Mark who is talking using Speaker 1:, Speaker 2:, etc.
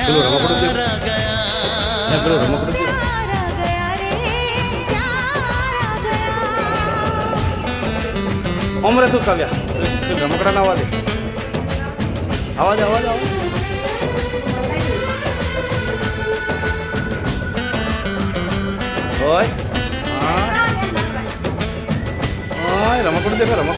Speaker 1: પેલું રમકડું છે પેલું રમકડું છે અમરે તું કાવ્યા રમકડા ના આવા દે આવા દે આવા દે હોય હા રમકડું દેખો રમકડું